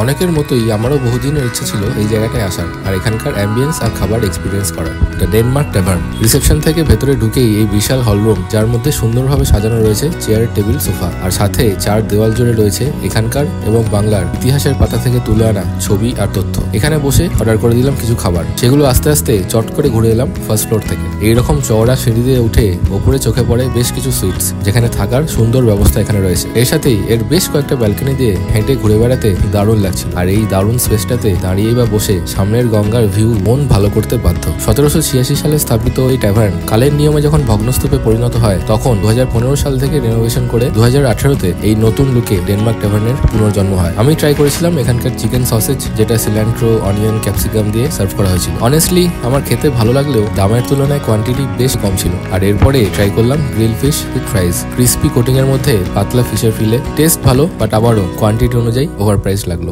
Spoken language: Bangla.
অনেকের মতোই আমারও বহুদিনের ইচ্ছা ছিল এই জায়গাটায় আসার আর এখানকার অ্যাম্বিয়েন্স আর খাবার এক্সপিরিয়েন্স করার। The Denmark tavern. রিসেপশন থেকে ভেতরে ঢুকেই এই বিশাল হলরুম, যার মধ্যে সুন্দরভাবে সাজানো রয়েছে চেয়ার, টেবিল, সোফা, আর সাথে চার দেওয়াল জুড়ে রয়েছে এখানকার এবং বাংলার ইতিহাসের পাতা থেকে তুলে আনা ছবি আর তথ্য। এখানে বসে অর্ডার করে দিলাম কিছু খাবার, সেগুলো আস্তে আস্তে চট করে ঘুরে এলাম ফার্স্ট ফ্লোর থেকে। এইরকম চওড়া সিঁড়ি দিয়ে উঠে ওপরে চোখে পড়ে বেশ কিছু সুইটস, যেখানে থাকার সুন্দর ব্যবস্থা এখানে রয়েছে। এর সাথেই এর বেশ কয়েকটা ব্যালকনি দিয়ে হেঁটে ঘুরে বেড়াতে দারুণ লাগছিল। আর এই দারুণ স্পেসটাতে দাঁড়িয়ে বা বসে সামনের গঙ্গার ভিউ মন ভালো করতে বাধ্য। 1786 সালে স্থাপিত এই ট্যাভার্ন কালের নিয়মে যখন ভগ্নস্তূপে পরিণত হয়, তখন 2015 সাল থেকে রেনোভেশন করে 2018-তে এই নতুন লুকে ডেনমার্ক ট্যাভার্নের পুনর্জন্ম হয়। আমি ট্রাই করেছিলাম এখানকার চিকেন সসেজ, যেটা সিল্যান্ট্রো, অনিয়ন, ক্যাপসিকাম দিয়ে সার্ভ করা হয়েছিল। অনেস্টলি আমার খেতে ভালো লাগলেও দামের তুলনায় কোয়ান্টিটি বেশ কম ছিল। আর এরপরে ট্রাই করলাম grill fish with ফ্রাইজ। Crispy coating এর মধ্যে পাতলা ফিশের ফিলে, টেস্ট ভালো, বাট আবারও কোয়ান্টিটি অনুযায়ী ওভার প্রাইস লাগলো।